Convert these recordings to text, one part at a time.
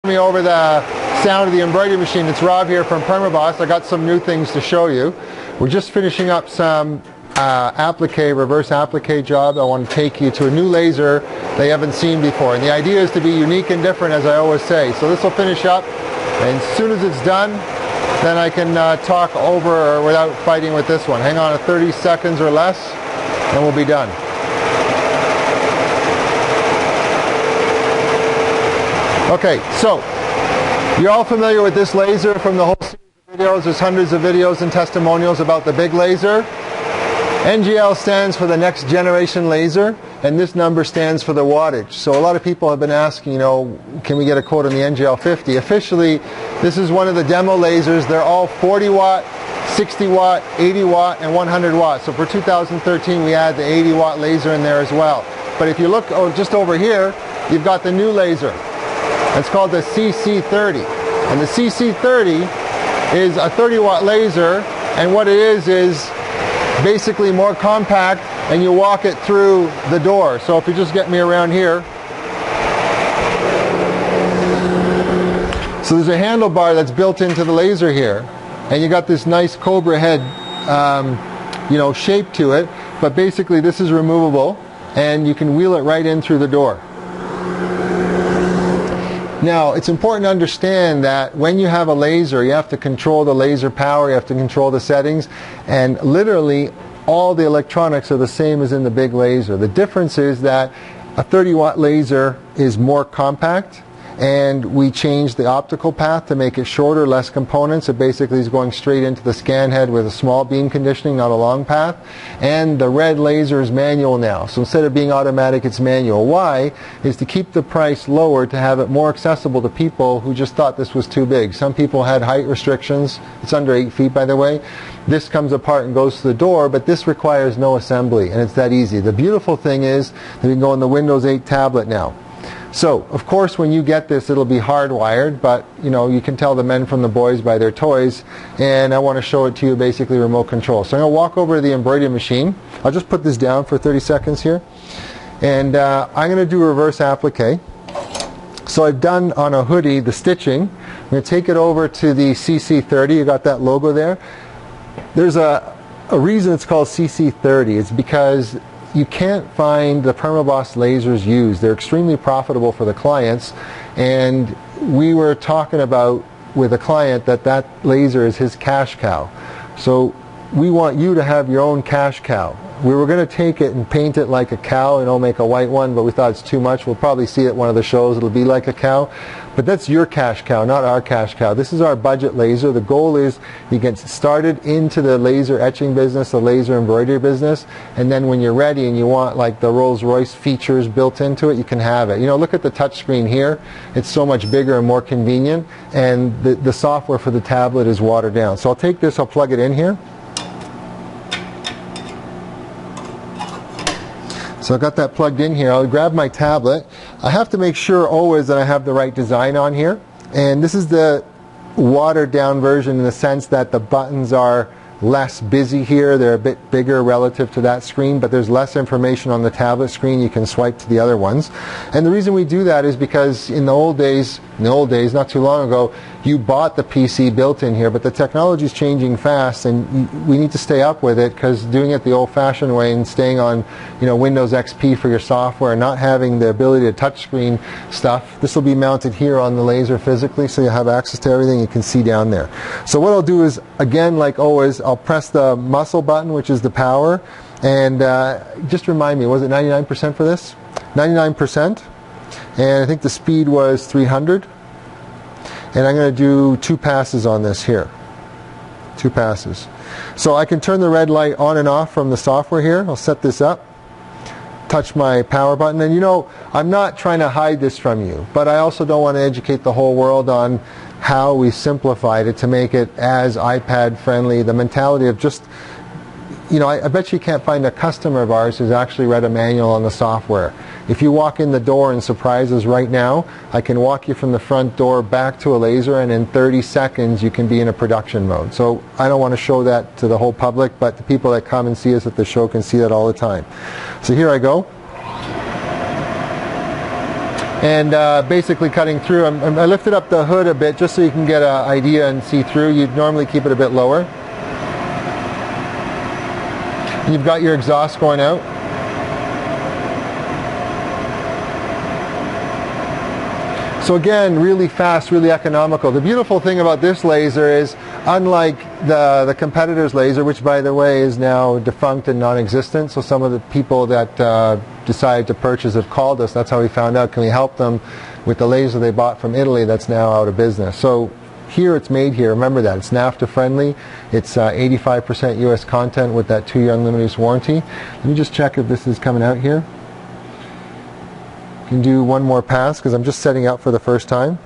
me over the sound of the embroidery machine. It's Rob here from Permaboss. I got some new things to show you. We're just finishing up some reverse applique job. I want to take you to a new laser they haven't seen before. And the idea is to be unique and different, as I always say. So this will finish up, and as soon as it's done, then I can talk over or without fighting with this one. Hang on 30 seconds or less, and we'll be done. Okay, so you're all familiar with this laser from the whole series of videos. There's hundreds of videos and testimonials about the big laser. NGL stands for the next generation laser, and this number stands for the wattage. So a lot of people have been asking, you know, can we get a quote on the NGL 50? Officially, this is one of the demo lasers. They're all 40 watt, 60 watt, 80 watt, and 100 watt. So for 2013, we add the 80 watt laser in there as well. But if you look just over here, you've got the new laser. It's called the CC30. And the CC30 is a 30 watt laser, and what it is basically more compact, and you walk it through the door. So if you just get me around here. So there's a handlebar that's built into the laser here, and you got this nice cobra head shape to it, but basically this is removable, and you can wheel it right in through the door. Now, it's important to understand that when you have a laser, you have to control the laser power, you have to control the settings, and literally all the electronics are the same as in the big laser. The difference is that a 30 watt laser is more compact, and we changed the optical path to make it shorter, less components. It basically is going straight into the scan head with a small beam conditioning, not a long path. And the red laser is manual now. So instead of being automatic, it's manual. Why? Is to keep the price lower, to have it more accessible to people who just thought this was too big. Some people had height restrictions. It's under 8 feet, by the way. This comes apart and goes to the door, but this requires no assembly, and it's that easy. The beautiful thing is that you can go on the Windows 8 tablet now. So, of course, when you get this, it'll be hardwired, but, you know, you can tell the men from the boys by their toys, and I want to show it to you basically remote control. So I'm going to walk over to the embroidery machine. I'll just put this down for 30 seconds here, and I'm going to do reverse applique. So I've done on a hoodie the stitching. I'm going to take it over to the CC30. You got that logo there? There's a reason it's called CC30. It's because you can't find the Permaboss lasers used. They're extremely profitable for the clients, and we were talking about with a client that laser is his cash cow. So we want you to have your own cash cow. We were going to take it and paint it like a cow and make a white one, but we thought it's too much. We'll probably see it at one of the shows. It'll be like a cow. But that's your cash cow, not our cash cow. This is our budget laser. The goal is you get started into the laser etching business, the laser embroidery business, and then when you're ready and you want like the Rolls-Royce features built into it, you can have it. You know, look at the touch screen here. It's so much bigger and more convenient, and the software for the tablet is watered down. So I'll take this, I'll plug it in here. So I've got that plugged in here. I'll grab my tablet. I have to make sure always that I have the right design on here. And this is the watered down version in the sense that the buttons are less busy here. They're a bit bigger relative to that screen, but there's less information on the tablet screen. You can swipe to the other ones. And the reason we do that is because in the old days, not too long ago, you bought the PC built in here, but the technology is changing fast, and we need to stay up with it, because doing it the old-fashioned way and staying on, Windows XP for your software and not having the ability to touch screen stuff, this will be mounted here on the laser physically, so you have access to everything you can see down there. So what I'll do is, again, like always, I'll press the muscle button, which is the power, and just remind me, was it 99% for this? 99%, and I think the speed was 300. And I'm going to do 2 passes on this here. 2 passes. So I can turn the red light on and off from the software here. I'll set this up. Touch my power button. And I'm not trying to hide this from you, but I also don't want to educate the whole world on how we simplified it to make it as iPad friendly. The mentality of just, I bet you can't find a customer of ours who's actually read a manual on the software. If you walk in the door and surprise us right now, I can walk you from the front door back to a laser, and in 30 seconds you can be in a production mode. So I don't want to show that to the whole public, but the people that come and see us at the show can see that all the time. So here I go. and basically cutting through. I lifted up the hood a bit just so you can get an idea and see through. You'd normally keep it a bit lower. You've got your exhaust going out. So again, really fast, really economical. The beautiful thing about this laser is, unlike the competitor's laser, which by the way is now defunct and non-existent, so some of the people that decided to purchase have called us. That's how we found out, can we help them with the laser they bought from Italy that's now out of business. So here it's made here, remember that, it's NAFTA friendly, it's 85% US content with that 2-year unlimited use warranty. Let me just check if this is coming out here. You can do one more pass because I'm just setting out for the first time.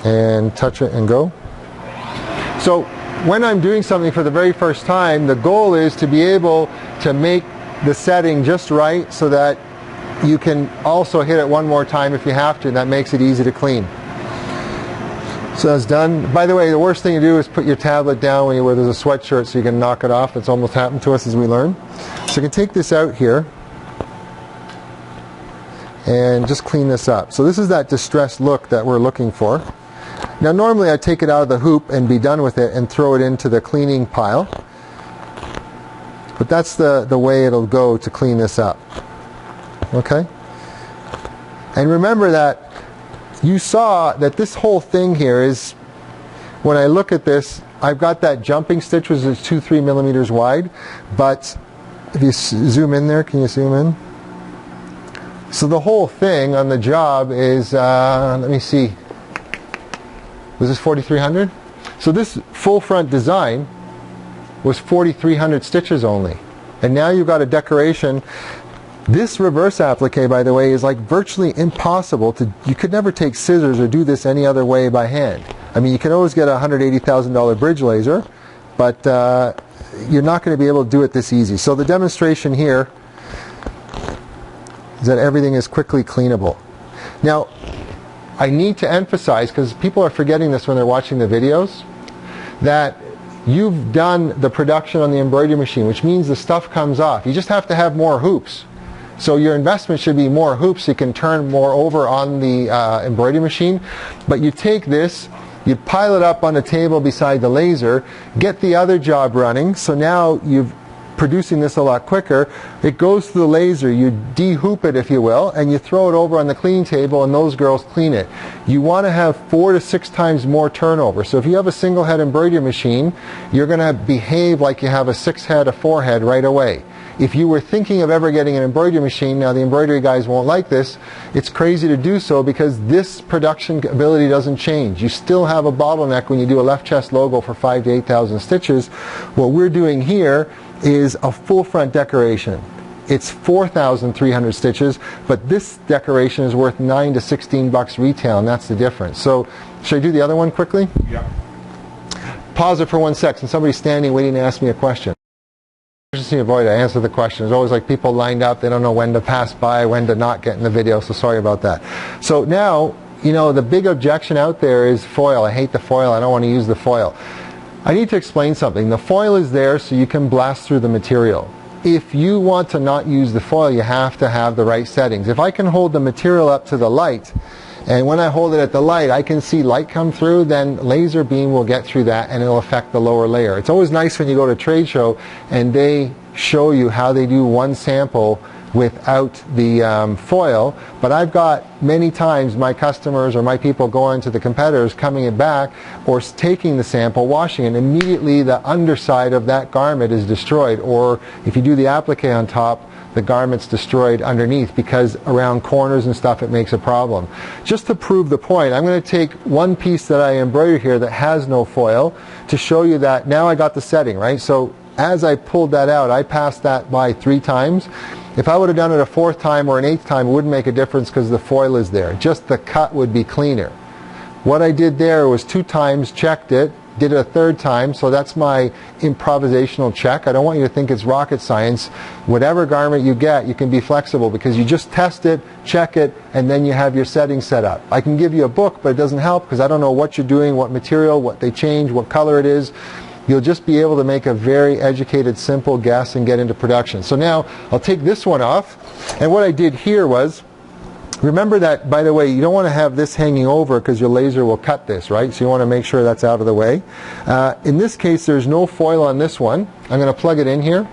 And touch it and go. So when I'm doing something for the very first time, the goal is to be able to make the setting just right so that you can also hit it one more time if you have to, and that makes it easy to clean. So that's done. By the way, the worst thing to do is put your tablet down when you wear there's a sweatshirt so you can knock it off. It's almost happened to us as we learn. So you can take this out here and just clean this up. So this is that distressed look that we're looking for. Now normally I take it out of the hoop and be done with it and throw it into the cleaning pile. But that's the way it'll go to clean this up. Okay? And remember that you saw that this whole thing here is, when I look at this, I've got that jumping stitch which is 2-3 millimeters wide, but if you zoom in there, can you zoom in? So the whole thing on the job is, let me see, was this 4,300? So this full front design was 4,300 stitches only. And now you've got a decoration. This reverse applique, by the way, is like virtually impossible to, you could never take scissors or do this any other way by hand. I mean, you can always get a $180,000 bridge laser, but you're not going to be able to do it this easy. So the demonstration here is that everything is quickly cleanable. Now, I need to emphasize, because people are forgetting this when they're watching the videos, that you've done the production on the embroidery machine, which means the stuff comes off. You just have to have more hoops. So your investment should be more hoops so you can turn more over on the embroidery machine. But you take this, you pile it up on the table beside the laser, get the other job running, so now you're producing this a lot quicker. It goes to the laser, you de-hoop it if you will, and you throw it over on the cleaning table and those girls clean it. You want to have 4 to 6 times more turnover. So if you have a single head embroidery machine, you're going to behave like you have a 6-head, a 4-head right away. If you were thinking of ever getting an embroidery machine, now the embroidery guys won't like this, it's crazy to do so because this production ability doesn't change. You still have a bottleneck when you do a left chest logo for 5,000 to 8,000 stitches. What we're doing here is a full front decoration. It's 4,300 stitches, but this decoration is worth $9 to $16 retail, and that's the difference. So, should I do the other one quickly? Yeah. Pause it for 1 second. Somebody's standing waiting to ask me a question. Avoid, I answer the question. There's always like people lined up, they don't know when to pass by, when to not get in the video, so sorry about that. So now, you know, the big objection out there is foil. I hate the foil, I don't want to use the foil. I need to explain something. The foil is there so you can blast through the material. If you want to not use the foil, you have to have the right settings. If I can hold the material up to the light, and when I hold it at the light, I can see light come through, then laser beam will get through that and it'll affect the lower layer. It's always nice when you go to a trade show and they show you how they do one sample without the foil, but I've got many times my customers or my people going to the competitors, coming it back or taking the sample, washing it, and immediately the underside of that garment is destroyed, or if you do the applique on top, the garment's destroyed underneath because around corners and stuff it makes a problem. Just to prove the point, I'm going to take one piece that I embroidered here that has no foil to show you that now I got the setting, right? So as I pulled that out, I passed that by 3 times. If I would have done it a 4th time or an 8th time, it wouldn't make a difference because the foil is there. Just the cut would be cleaner. What I did there was 2 times, checked it, did it a 3rd time, so that's my improvisational check. I don't want you to think it's rocket science. Whatever garment you get, you can be flexible because you just test it, check it, and then you have your settings set up. I can give you a book, but it doesn't help because I don't know what you're doing, what material, what they change, what color it is. you'll just be able to make a very educated, simple guess and get into production. So now I'll take this one off, and what I did here was, remember that, by the way, you don't want to have this hanging over because your laser will cut this, right? So you want to make sure that's out of the way. In this case, there's no foil on this one. I'm going to plug it in here.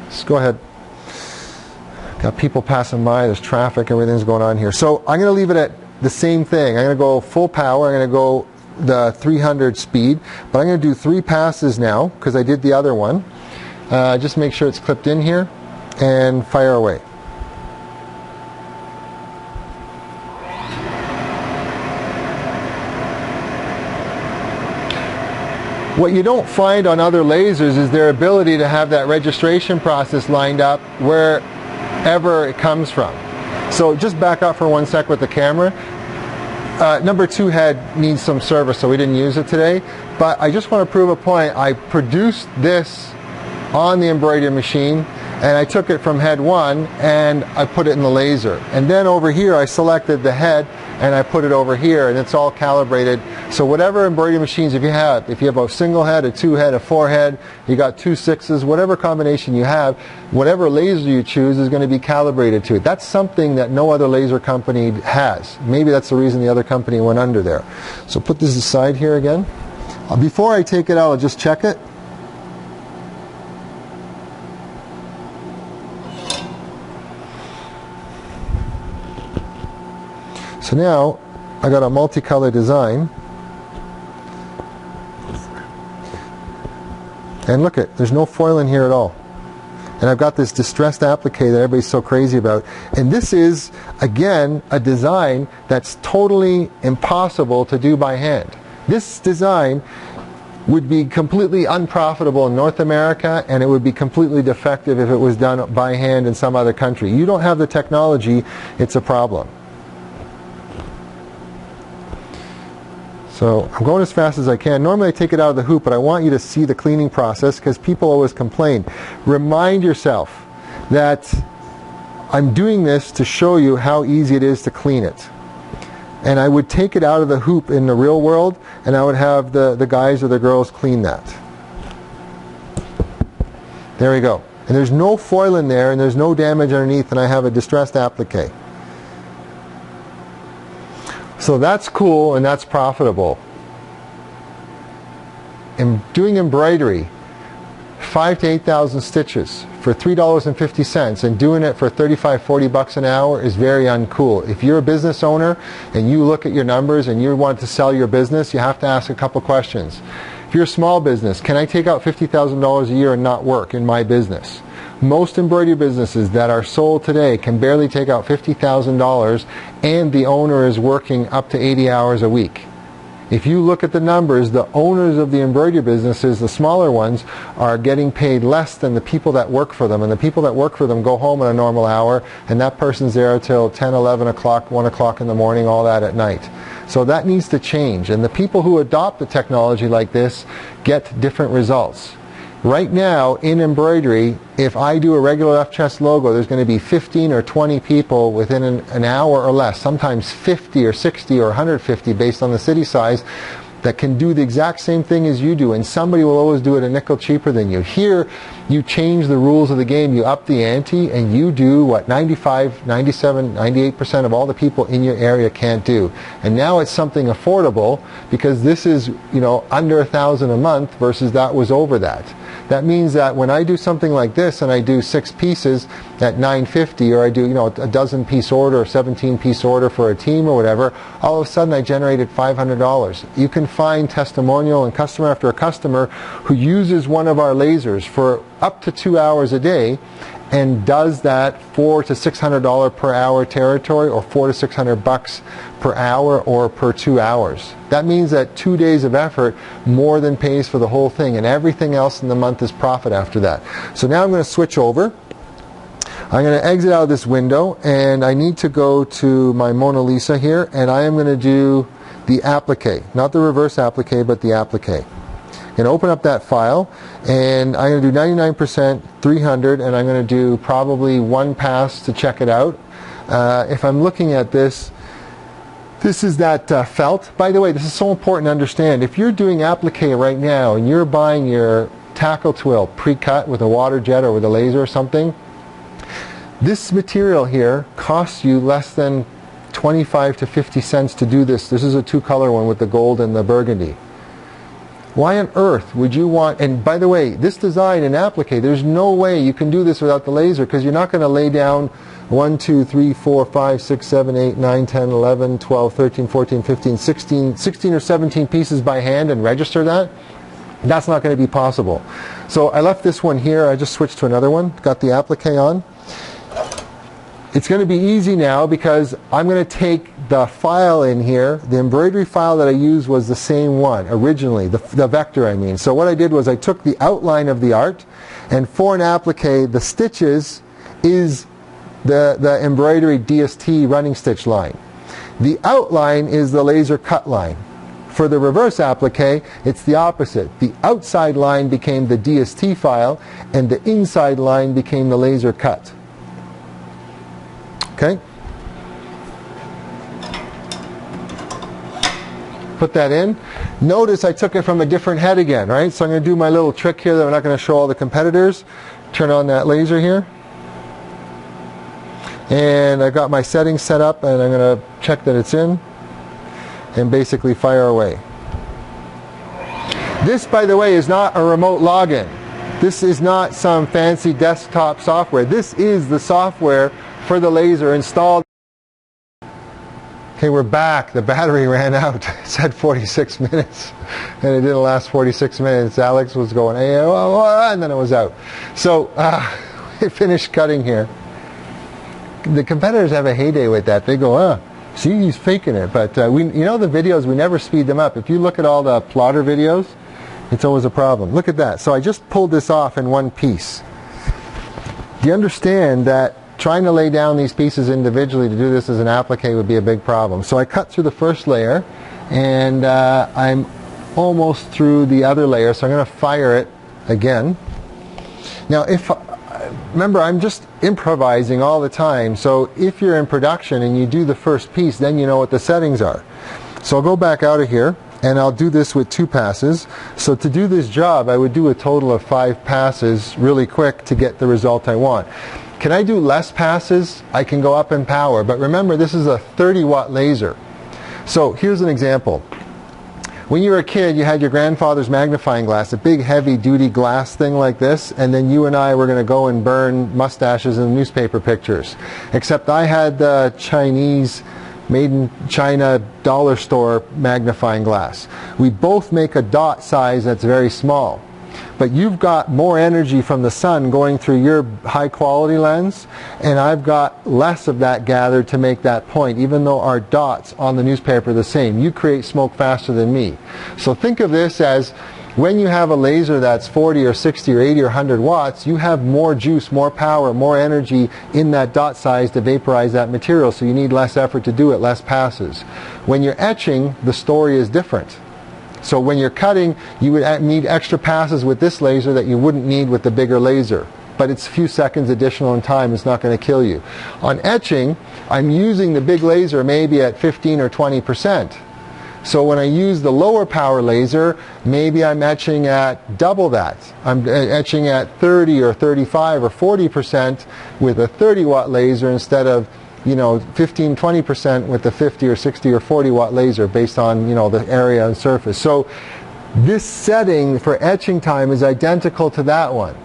Just go ahead. Got people passing by, there's traffic, everything's going on here. So I'm going to leave it at the same thing. I'm going to go full power. I'm going to go the 300 speed, but I'm going to do 3 passes now because I did the other one. Just make sure it's clipped in here and fire away. What you don't find on other lasers is their ability to have that registration process lined up wherever it comes from. So just back up for 1 sec with the camera. Number 2 head needs some service, so we didn't use it today. But I just want to prove a point. I produced this on the embroidery machine, and I took it from head 1 and I put it in the laser. And then over here I selected the head and I put it over here, and it's all calibrated. So whatever embroidery machines, if you have a single head, a 2 head, a 4 head, you got 2 6s, whatever combination you have, whatever laser you choose is going to be calibrated to it. That's something that no other laser company has. Maybe that's the reason the other company went under there. So put this aside here again. Before I take it out, I'll just check it. So now I got a multicolor design, and look it, there's no foil in here at all. And I've got this distressed applique that everybody's so crazy about. And this is, again, a design that's totally impossible to do by hand. This design would be completely unprofitable in North America, and it would be completely defective if it was done by hand in some other country. You don't have the technology, it's a problem. So I'm going as fast as I can. Normally I take it out of the hoop, but I want you to see the cleaning process because people always complain. Remind yourself that I'm doing this to show you how easy it is to clean it. And I would take it out of the hoop in the real world, and I would have the guys or the girls clean that. There we go. And there's no foil in there, and there's no damage underneath, and I have a distressed applique. So that's cool and that's profitable. And doing embroidery, 5,000 to 8,000 stitches for $3.50 and doing it for $35–40 an hour is very uncool. If you're a business owner and you look at your numbers and you want to sell your business, you have to ask a couple questions. If you're a small business, can I take out $50,000 a year and not work in my business? Most embroidery businesses that are sold today can barely take out $50,000, and the owner is working up to 80 hours a week. If you look at the numbers, the owners of the embroidery businesses, the smaller ones, are getting paid less than the people that work for them. And the people that work for them go home at a normal hour, and that person's there till 10, 11 o'clock, 1 o'clock in the morning, all that at night. So that needs to change. And the people who adopt the technology like this get different results. Right now, in embroidery, if I do a regular left chest logo, there's going to be 15 or 20 people within an hour or less, sometimes 50 or 60 or 150 based on the city size, that can do the exact same thing as you do, and somebody will always do it a nickel cheaper than you. Here, you change the rules of the game, you up the ante, and you do what 95, 97, 98% of all the people in your area can't do. And now it's something affordable because this is, under $1,000 a month versus that was over that. That means that when I do something like this and I do 6 pieces at $9.50, or I do a dozen piece order or 17 piece order for a team or whatever, all of a sudden I generated $500. You can find testimonial and customer after customer who uses one of our lasers for up to 2 hours a day and does that $400 to $600 per hour territory, or $400 to $600 per hour or per 2 hours. That means that 2 days of effort more than pays for the whole thing, and everything else in the month is profit after that. So now I'm going to switch over. I'm going to exit out of this window, and I need to go to my Mona Lisa here, and I am going to do the applique, not the reverse applique, but the applique. I'm going to open up that file, and I'm going to do 99%, 300, and I'm going to do probably 1 pass to check it out. If I'm looking at this This is that felt. By the way, this is so important to understand. If you're doing applique right now and you're buying your tackle twill pre-cut with a water jet or with a laser or something, this material here costs you less than 25 to 50 cents to do this. This is a two-color one with the gold and the burgundy. Why on earth would you want, and by the way, this design in applique, there's no way you can do this without the laser, because you're not going to lay down 1, 2, 3, 4, 5, 6, 7, 8, 9, 10, 11, 12, 13, 14, 15, 16 or 17 pieces by hand and register that. That's not going to be possible. So I left this one here. I just switched to another one. Got the applique on. It's going to be easy now because I'm going to take the file in here. The embroidery file that I used was the same one originally, the vector I mean. So what I did was I took the outline of the art, and for an applique, the stitches is the embroidery DST running stitch line. The outline is the laser cut line. For the reverse applique, it's the opposite. The outside line became the DST file, and the inside line became the laser cut. Okay? Put that in. Notice I took it from a different head again, right? So I'm going to do my little trick here that I'm not going to show all the competitors. Turn on that laser here. And I've got my settings set up, and I'm going to check that it's in and basically fire away. This, by the way, is not a remote login. This is not some fancy desktop software. This is the software for the laser installed. Okay, we're back. The battery ran out. It said 46 minutes, and it didn't last 46 minutes. Alex was going, hey, and then it was out. So we finished cutting here. The competitors have a heyday with that. They go, see, he's faking it. But you know the videos, we never speed them up. If you look at all the plotter videos, it's always a problem. Look at that. So I just pulled this off in one piece. Do you understand that trying to lay down these pieces individually to do this as an applique would be a big problem? So I cut through the first layer, and I'm almost through the other layer, so I'm going to fire it again. Now, remember, I'm just improvising all the time, so if you're in production and you do the first piece, then you know what the settings are. So I'll go back out of here, and I'll do this with 2 passes. So to do this job, I would do a total of 5 passes really quick to get the result I want. Can I do less passes? I can go up in power, but remember, this is a 30-watt laser. So here's an example. When you were a kid, you had your grandfather's magnifying glass, a big heavy-duty glass thing like this, and then you and I were going to go and burn mustaches in newspaper pictures. Except I had the Chinese, made in China dollar store magnifying glass. We both make a dot size that's very small. But you've got more energy from the sun going through your high-quality lens, and I've got less of that gathered to make that point, even though our dots on the newspaper are the same. You create smoke faster than me. So think of this as when you have a laser that's 40 or 60 or 80 or 100 watts, you have more juice, more power, more energy in that dot size to vaporize that material, so you need less effort to do it, less passes. When you're etching, the story is different. So when you're cutting, you would need extra passes with this laser that you wouldn't need with the bigger laser. But it's a few seconds additional in time. It's not going to kill you. On etching, I'm using the big laser maybe at 15 or 20%. So when I use the lower power laser, maybe I'm etching at double that. I'm etching at 30 or 35 or 40% with a 30-watt laser instead of 15-20% with the 50 or 60 or 40-watt laser based on, the area and surface. So this setting for etching time is identical to that one.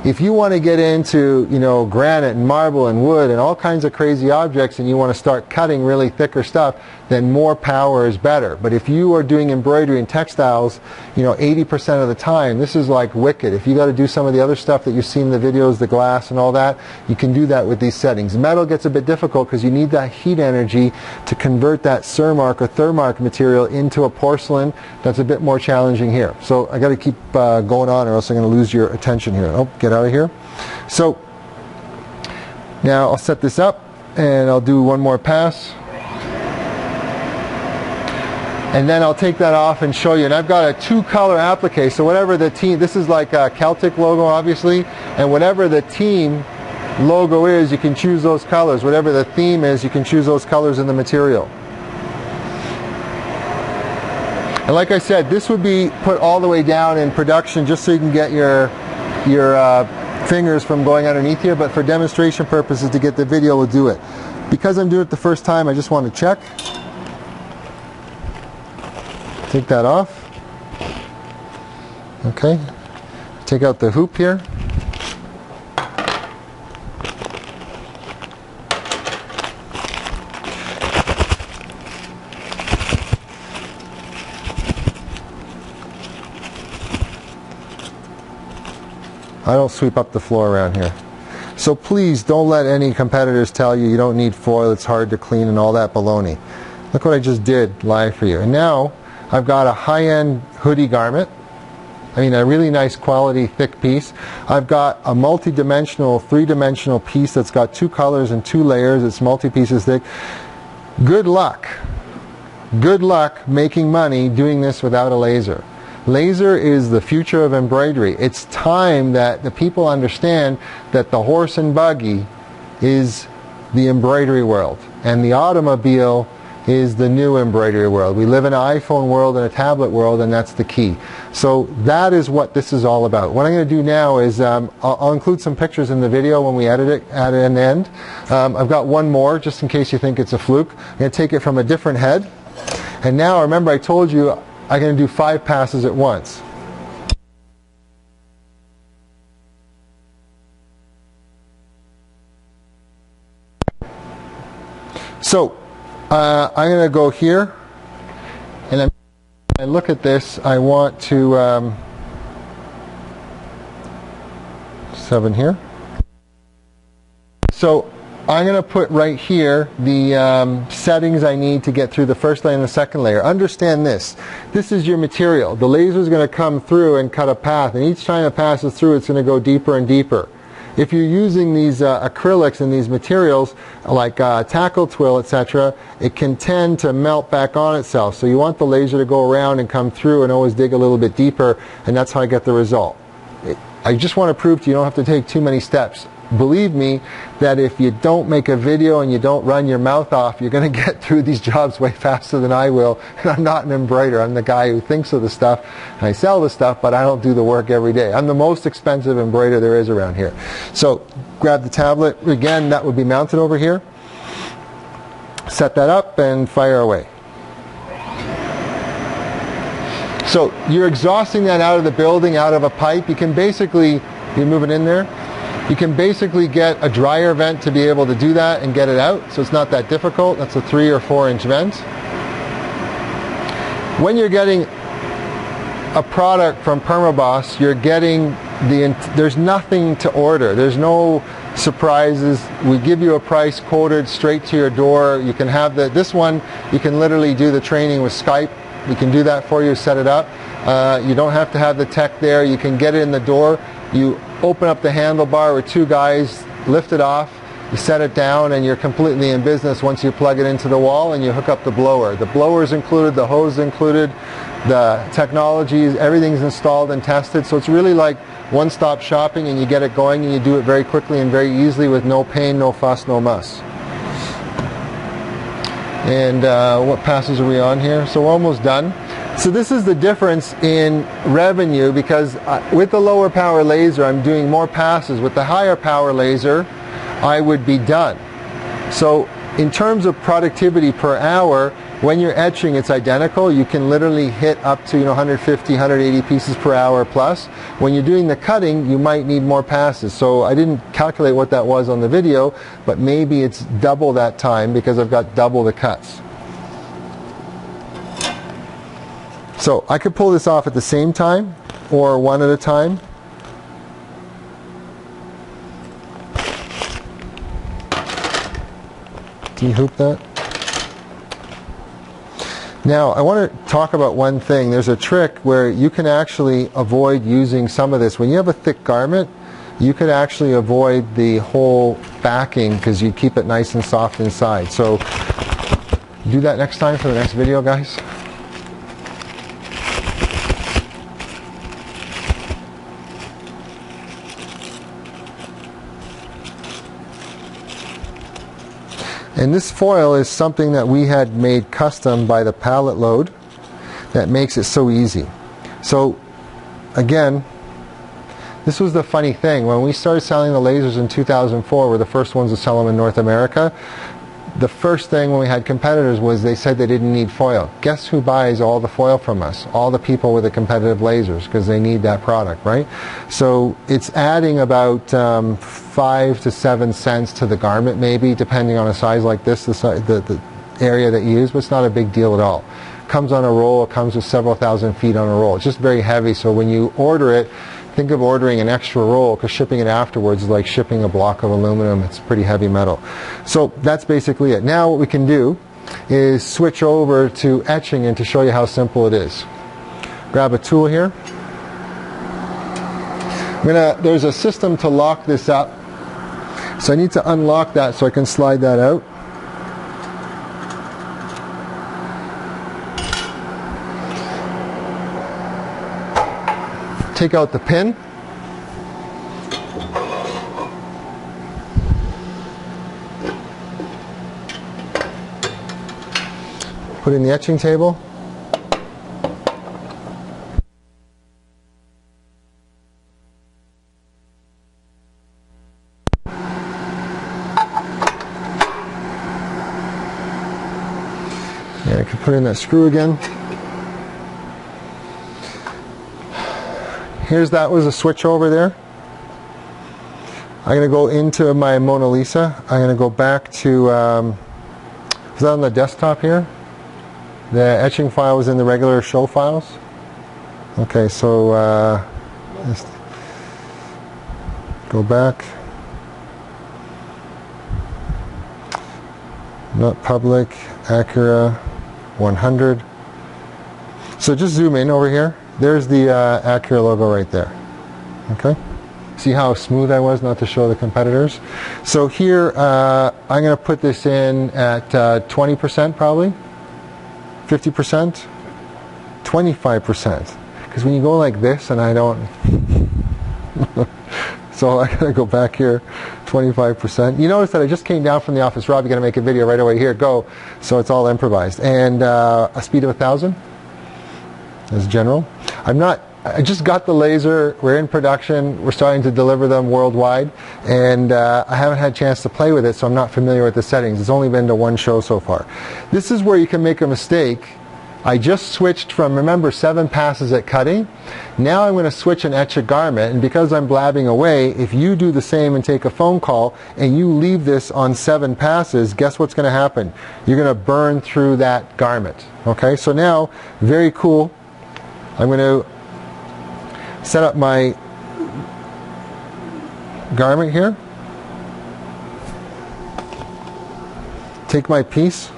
If you want to get into, granite and marble and wood and all kinds of crazy objects, and you want to start cutting really thicker stuff, then more power is better. But if you are doing embroidery and textiles, 80% of the time, this is like wicked. If you got to do some of the other stuff that you've seen in the videos, the glass and all that, you can do that with these settings. Metal gets a bit difficult because you need that heat energy to convert that Cermark or Thermark material into a porcelain. That's a bit more challenging here. So I got to keep going on, or else I'm going to lose your attention here. Oh, get out of here. So now I'll set this up, and I'll do one more pass. And then I'll take that off and show you. And I've got a 2-color applique, so whatever the team, this is like a Celtic logo obviously, and whatever the team logo is, you can choose those colors. Whatever the theme is, you can choose those colors in the material. And like I said, this would be put all the way down in production just so you can get your fingers from going underneath here, but for demonstration purposes to get the video, we'll do it. Because I'm doing it the first time, I just want to check. Take that off. Okay. Take out the hoop here. I don't sweep up the floor around here. So please don't let any competitors tell you you don't need foil, it's hard to clean and all that baloney. Look what I just did live for you. And now I've got a high-end hoodie garment. I mean, a really nice quality thick piece. I've got a multi-dimensional, three-dimensional piece that's got 2 colors and 2 layers. It's multi-pieces thick. Good luck. Good luck making money doing this without a laser. Laser is the future of embroidery. It's time that the people understand that the horse and buggy is the embroidery world, and the automobile is the new embroidery world. We live in an iPhone world and a tablet world, and that's the key. So that is what this is all about. What I'm going to do now is I'll include some pictures in the video when we edit it at an end. I've got one more just in case you think it's a fluke. I'm going to take it from a different head. And now remember I told you I'm going to do 5 passes at once. So I'm going to go here, and I look at this. I want to 7 here. So I'm going to put right here the settings I need to get through the first layer and the second layer. Understand this. This is your material. The laser is going to come through and cut a path, and each time it passes through, it's going to go deeper and deeper. If you're using these acrylics and these materials like tackle twill, etc., it can tend to melt back on itself. So you want the laser to go around and come through and always dig a little bit deeper, and that's how I get the result. I just want to prove to you don't have to take too many steps. Believe me that if you don't make a video and you don't run your mouth off, you're going to get through these jobs way faster than I will. And I'm not an embroiderer. I'm the guy who thinks of the stuff, and I sell the stuff, but I don't do the work every day. I'm the most expensive embroiderer there is around here. So grab the tablet. Again, that would be mounted over here. Set that up and fire away. So you're exhausting that out of the building, out of a pipe. You can basically, you move it in there. You can basically get a dryer vent to be able to do that and get it out, so it's not that difficult. That's a 3 or 4 inch vent. When you're getting a product from Permaboss, you're getting there's nothing to order. There's no surprises. We give you a price quoted straight to your door. You can have this one, you can literally do the training with Skype. We can do that for you, set it up. You don't have to have the tech there. You can get it in the door. You open up the handlebar with 2 guys, lift it off, you set it down, and you're completely in business once you plug it into the wall and you hook up the blower. The blower is included, the hose is included, the technology, everything's installed and tested, so it's really like one-stop shopping, and you get it going and you do it very quickly and very easily with no pain, no fuss, no muss. And what passes are we on here? So we're almost done. So this is the difference in revenue, because with the lower power laser I'm doing more passes. With the higher power laser I would be done. So in terms of productivity per hour, when you're etching it's identical. You can literally hit up to 150, 180 pieces per hour plus. When you're doing the cutting you might need more passes. So I didn't calculate what that was on the video, but maybe it's double that time because I've got double the cuts. So I could pull this off at the same time or one at a time. De-hoop that. Now I want to talk about one thing. There's a trick where you can actually avoid using some of this. When you have a thick garment, you could actually avoid the whole backing because you keep it nice and soft inside. So do that next time for the next video, guys. And this foil is something that we had made custom by the pallet load. that makes it so easy. So again, this was the funny thing. When we started selling the lasers in 2004, we're the first ones to sell them in North America. The first thing when we had competitors was they said they didn't need foil. Guess who buys all the foil from us? All the people with the competitive lasers, because they need that product, right? So it's adding about 5 to 7 cents to the garment, maybe, depending on a size like this, the area that you use, but it's not a big deal at all. Comes on a roll, it comes with several thousand feet on a roll. It's just very heavy, so when you order it, think of ordering an extra roll, because shipping it afterwards is like shipping a block of aluminum. It's pretty heavy metal. So that's basically it. Now what we can do is switch over to etching and to show you how simple it is. Grab a tool here. There's a system to lock this up. So I need to unlock that so I can slide that out. Take out the pin. Put in the etching table. And I can put in that screw again. That was a switch over there. I'm going to go into my Mona Lisa. I'm going to go back to, is that on the desktop here? The etching file was in the regular show files. Okay, so let's go back. Not public, Acura 100. So just zoom in over here. There's the Acura logo right there. Okay? See how smooth I was, not to show the competitors? So here, I'm going to put this in at 20% probably, 50%, 25%. Because when you go like this, and I don't... So I gotta go back here, 25%. You notice that I just came down from the office. Rob, you gotta make a video right away. Here, go. So it's all improvised. And a speed of 1,000 as general. I just got the laser, we're in production, we're starting to deliver them worldwide, and I haven't had a chance to play with it, so I'm not familiar with the settings. It's only been to one show so far. This is where you can make a mistake. I just switched from, remember, 7 passes at cutting. Now I'm going to switch and etch a garment, and because I'm blabbing away, if you do the same and take a phone call and you leave this on 7 passes, guess what's going to happen? You're going to burn through that garment. Okay, so now, very cool. I'm going to set up my garment here. Take my piece.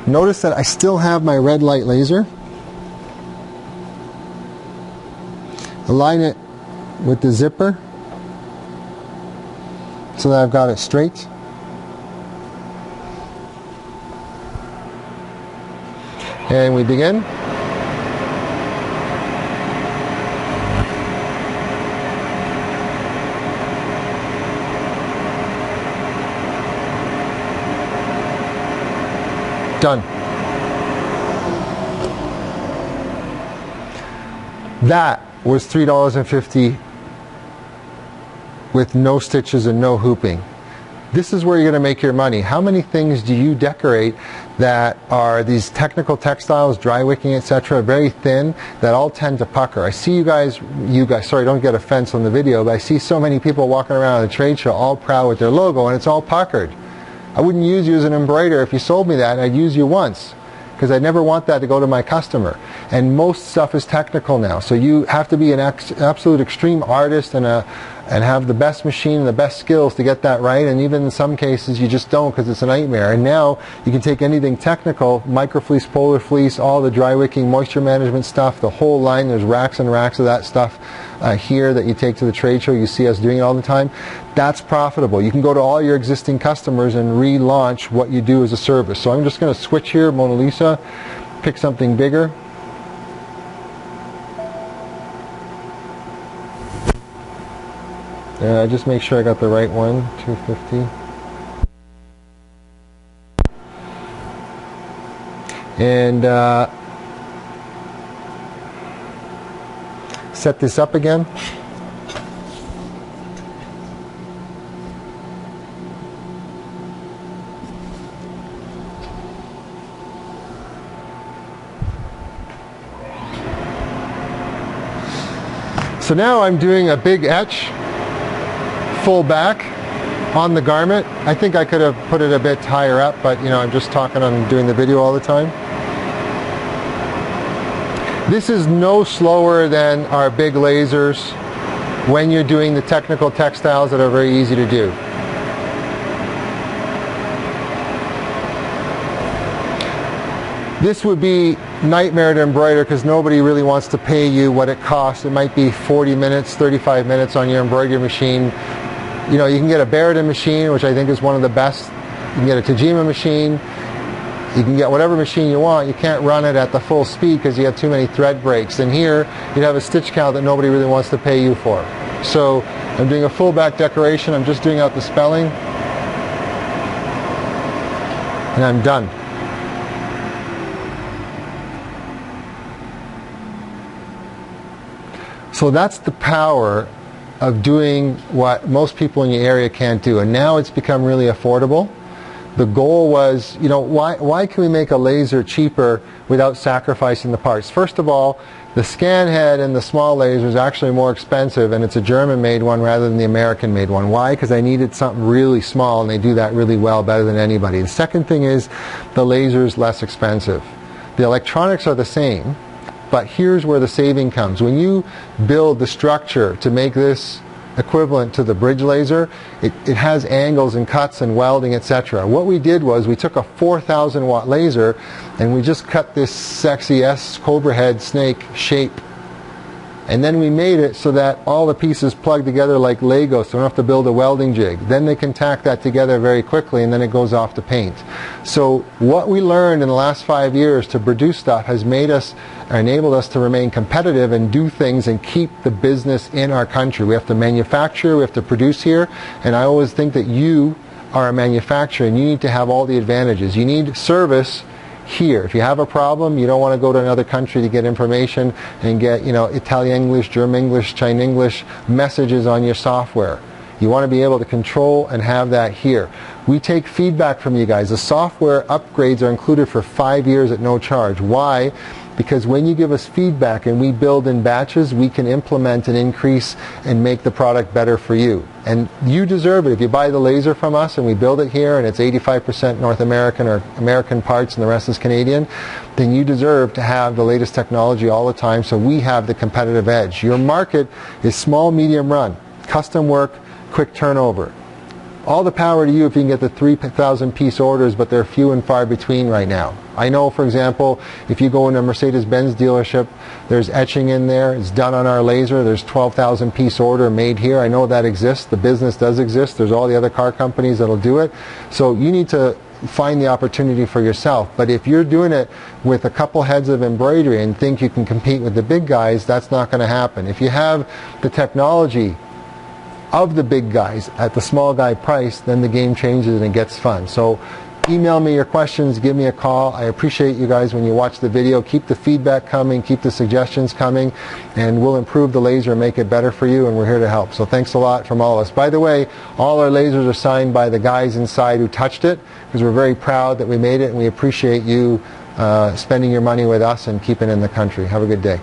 Notice that I still have my red light laser. Align it with the zipper so that I've got it straight. And we begin. Done. That was $3.50 with no stitches and no hooping. This is where you're going to make your money. How many things do you decorate that are these technical textiles, dry wicking, etc., very thin, that all tend to pucker? I see you guys, sorry, don't get offense on the video, but I see so many people walking around at a trade show all proud with their logo, and it's all puckered. I wouldn't use you as an embroiderer if you sold me that. I'd use you once, because I never want that to go to my customer. And most stuff is technical now, so you have to be an absolute extreme artist and have the best machine and the best skills to get that right, and even in some cases you just don't, because it's a nightmare. And now you can take anything technical, microfleece, polar fleece, all the dry wicking, moisture management stuff, the whole line. There's racks and racks of that stuff here that you take to the trade show. You see us doing it all the time. That's profitable. You can go to all your existing customers and relaunch what you do as a service. So I'm just going to switch here, Mona Lisa, pick something bigger. Just make sure I got the right one, 250. And set this up again. So now I'm doing a big etch, full back, on the garment. I think I could have put it a bit higher up, but you know, I'm just talking on doing the video all the time. This is no slower than our big lasers when you're doing the technical textiles that are very easy to do. This would be nightmare to embroider because nobody really wants to pay you what it costs. It might be 40 minutes, 35 minutes on your embroidery machine. You know, you can get a Barrett machine, which I think is one of the best. You can get a Tajima machine. You can get whatever machine you want. You can't run it at the full speed because you have too many thread breaks. And here, you'd have a stitch count that nobody really wants to pay you for. So I'm doing a full back decoration. I'm just doing out the spelling. And I'm done. So that's the power of doing what most people in your area can't do. And now it's become really affordable. The goal was, you know, why can we make a laser cheaper without sacrificing the parts? First of all, the scan head and the small laser is actually more expensive, and it's a German-made one rather than the American-made one. Why? Because I needed something really small, and they do that really well, better than anybody. The second thing is the laser is less expensive. The electronics are the same, but here's where the saving comes. When you build the structure to make this equivalent to the bridge laser, it has angles and cuts and welding, etc. What we did was we took a 4,000 watt laser and we just cut this sexy S cobra head snake shape. And then we made it so that all the pieces plug together like Lego, so you don't have to build a welding jig. Then they can tack that together very quickly, and then it goes off to paint. So what we learned in the last 5 years to produce stuff has made us, enabled us to remain competitive and do things and keep the business in our country. We have to manufacture, we have to produce here, and I always think that you are a manufacturer and you need to have all the advantages. You need service here. If you have a problem, you don't want to go to another country to get information and get, you know, Italian English, German English, Chinese English messages on your software. You want to be able to control and have that here. We take feedback from you guys. The software upgrades are included for 5 years at no charge. Why? Because when you give us feedback and we build in batches, we can implement and increase and make the product better for you. And you deserve it. If you buy the laser from us and we build it here and it's 85% North American or American parts and the rest is Canadian, then you deserve to have the latest technology all the time, so we have the competitive edge. Your market is small, medium run, custom work, quick turnover. All the power to you if you can get the 3,000 piece orders, but they're few and far between right now. I know, for example, if you go into a Mercedes-Benz dealership, there's etching in there. It's done on our laser. There's 12,000 piece order made here. I know that exists. The business does exist. There's all the other car companies that'll do it. So you need to find the opportunity for yourself. But if you're doing it with a couple heads of embroidery and think you can compete with the big guys, that's not going to happen. If you have the technology of the big guys at the small guy price, then the game changes and it gets fun. So email me your questions, give me a call. I appreciate you guys when you watch the video. Keep the feedback coming, keep the suggestions coming, and we'll improve the laser and make it better for you, and we're here to help. So thanks a lot from all of us. By the way, all our lasers are signed by the guys inside who touched it, because we're very proud that we made it, and we appreciate you spending your money with us and keeping it in the country. Have a good day.